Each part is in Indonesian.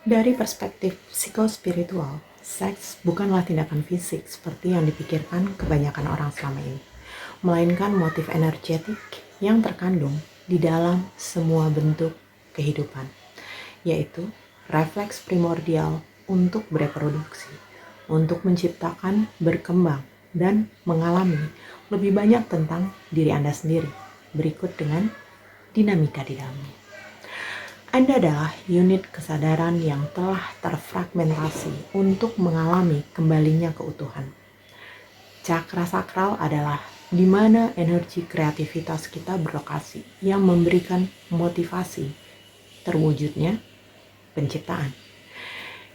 Dari perspektif psikospiritual, seks bukanlah tindakan fisik seperti yang dipikirkan kebanyakan orang selama ini, melainkan motif energetik yang terkandung di dalam semua bentuk kehidupan, yaitu refleks primordial untuk bereproduksi, untuk menciptakan, berkembang, dan mengalami lebih banyak tentang diri Anda sendiri. Berikut dengan dinamika di dalamnya. Anda adalah unit kesadaran yang telah terfragmentasi untuk mengalami kembalinya keutuhan. Cakra sakral adalah di mana energi kreativitas kita berlokasi yang memberikan motivasi terwujudnya penciptaan.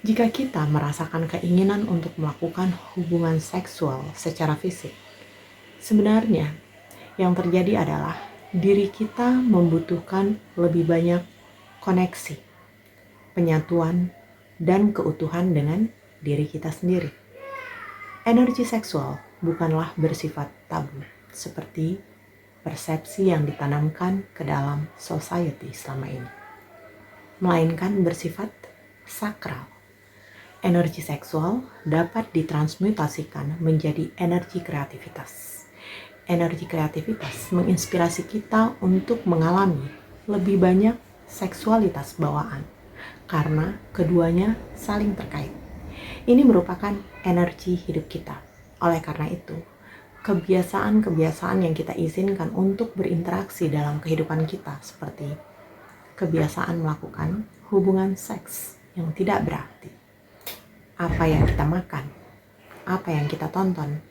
Jika kita merasakan keinginan untuk melakukan hubungan seksual secara fisik, sebenarnya yang terjadi adalah diri kita membutuhkan lebih banyak koneksi, penyatuan, dan keutuhan dengan diri kita sendiri. Energi seksual bukanlah bersifat tabu, seperti persepsi yang ditanamkan ke dalam society selama ini, melainkan bersifat sakral. Energi seksual dapat ditransmutasikan menjadi energi kreativitas. Energi kreativitas menginspirasi kita untuk mengalami lebih banyak seksualitas bawaan, karena keduanya saling terkait. Ini merupakan energi hidup kita. Oleh karena itu, kebiasaan-kebiasaan yang kita izinkan untuk berinteraksi dalam kehidupan kita seperti kebiasaan melakukan hubungan seks yang tidak berarti, apa yang kita makan, apa yang kita tonton,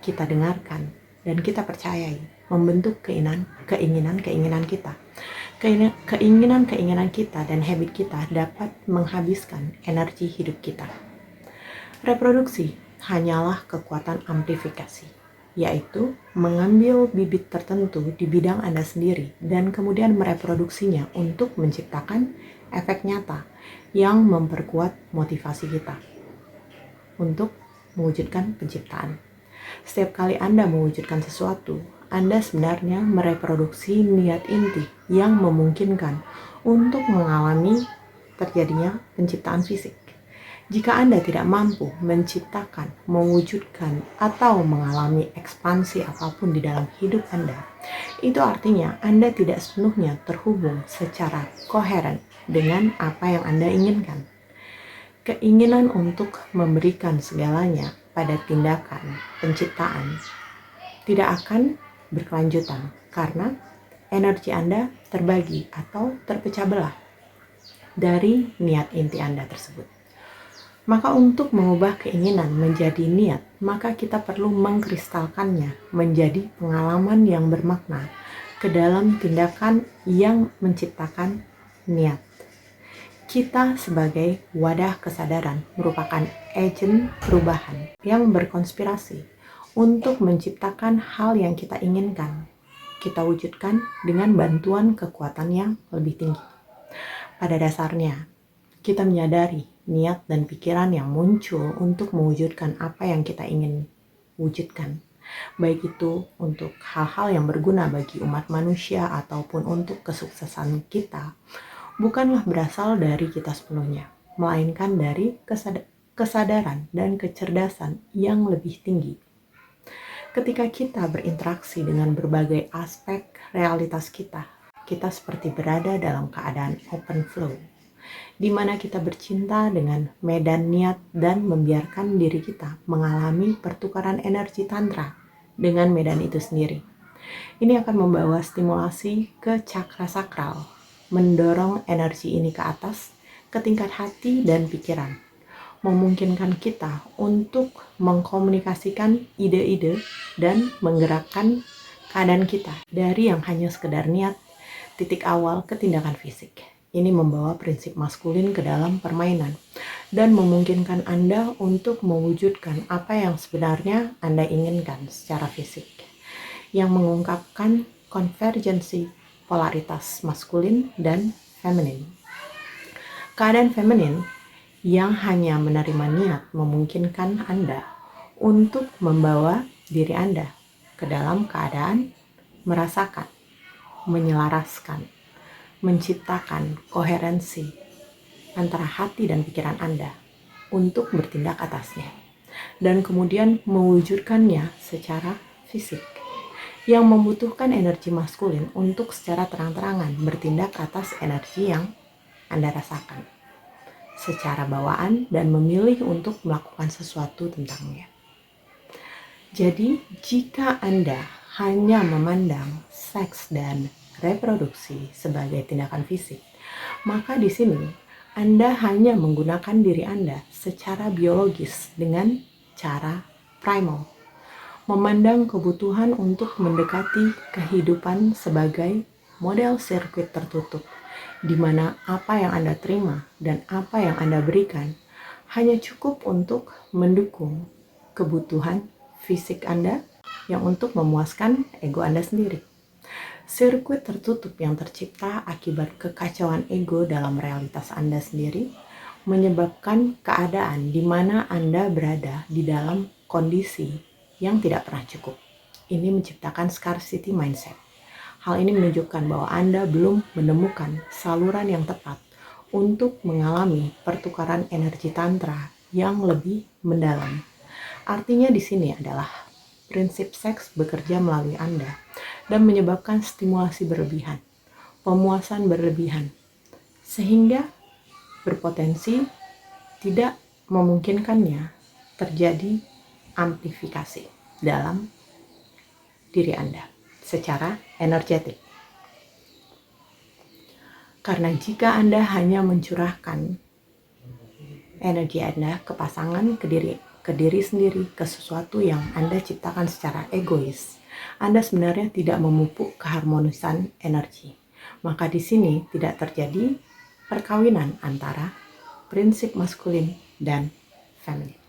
kita dengarkan, dan kita percayai membentuk keinginan-keinginan kita. Keinginan-keinginan kita dan habit kita dapat menghabiskan energi hidup kita. Reproduksi hanyalah kekuatan amplifikasi, yaitu mengambil bibit tertentu di bidang Anda sendiri dan kemudian mereproduksinya untuk menciptakan efek nyata yang memperkuat motivasi kita untuk mewujudkan penciptaan. Setiap kali Anda mewujudkan sesuatu, Anda sebenarnya mereproduksi niat inti yang memungkinkan untuk mengalami terjadinya penciptaan fisik. Jika Anda tidak mampu menciptakan, mewujudkan, atau mengalami ekspansi apapun di dalam hidup Anda, itu artinya Anda tidak sepenuhnya terhubung secara koheren dengan apa yang Anda inginkan. Keinginan untuk memberikan segalanya pada tindakan penciptaan tidak akan berkelanjutan karena energi Anda terbagi atau terpecah belah dari niat inti Anda tersebut. Maka untuk mengubah keinginan menjadi niat, maka kita perlu mengkristalkannya menjadi pengalaman yang bermakna ke dalam tindakan yang menciptakan niat. Kita sebagai wadah kesadaran merupakan agen perubahan yang berkonspirasi untuk menciptakan hal yang kita inginkan. Kita wujudkan dengan bantuan kekuatan yang lebih tinggi. Pada dasarnya, kita menyadari niat dan pikiran yang muncul untuk mewujudkan apa yang kita ingin wujudkan. Baik itu untuk hal-hal yang berguna bagi umat manusia ataupun untuk kesuksesan kita, bukanlah berasal dari kita sepenuhnya, melainkan dari kesadaran dan kecerdasan yang lebih tinggi. Ketika kita berinteraksi dengan berbagai aspek realitas kita seperti berada dalam keadaan open flow, di mana kita bercinta dengan medan niat dan membiarkan diri kita mengalami pertukaran energi tantra dengan medan itu sendiri. Ini akan membawa stimulasi ke cakra sakral, mendorong energi ini ke atas, ke tingkat hati dan pikiran, memungkinkan kita untuk mengkomunikasikan ide-ide dan menggerakkan keadaan kita dari yang hanya sekedar niat, titik awal ke tindakan fisik. Ini membawa prinsip maskulin ke dalam permainan dan memungkinkan Anda untuk mewujudkan apa yang sebenarnya Anda inginkan secara fisik, yang mengungkapkan konvergensi polaritas maskulin dan feminin. Keadaan feminin yang hanya menerima niat memungkinkan Anda untuk membawa diri Anda ke dalam keadaan merasakan, menyelaraskan, menciptakan koherensi antara hati dan pikiran Anda untuk bertindak atasnya, dan kemudian mewujudkannya secara fisik, yang membutuhkan energi maskulin untuk secara terang-terangan bertindak atas energi yang Anda rasakan secara bawaan dan memilih untuk melakukan sesuatu tentangnya. Jadi, jika Anda hanya memandang seks dan reproduksi sebagai tindakan fisik, maka di sini Anda hanya menggunakan diri Anda secara biologis dengan cara primal, memandang kebutuhan untuk mendekati kehidupan sebagai model sirkuit tertutup, di mana apa yang Anda terima dan apa yang Anda berikan hanya cukup untuk mendukung kebutuhan fisik Anda yang untuk memuaskan ego Anda sendiri. Sirkuit tertutup yang tercipta akibat kekacauan ego dalam realitas Anda sendiri menyebabkan keadaan di mana Anda berada di dalam kondisi yang tidak pernah cukup. Ini menciptakan scarcity mindset. Hal ini menunjukkan bahwa Anda belum menemukan saluran yang tepat untuk mengalami pertukaran energi tantra yang lebih mendalam. Artinya di sini adalah prinsip seks bekerja melalui Anda dan menyebabkan stimulasi berlebihan, pemuasan berlebihan, sehingga berpotensi tidak memungkinkannya terjadi amplifikasi dalam diri Anda secara energetik. Karena jika Anda hanya mencurahkan energi Anda ke pasangan, ke diri sendiri, ke sesuatu yang Anda ciptakan secara egois, Anda sebenarnya tidak memupuk keharmonisan energi. Maka di sini tidak terjadi perkawinan antara prinsip maskulin dan feminin.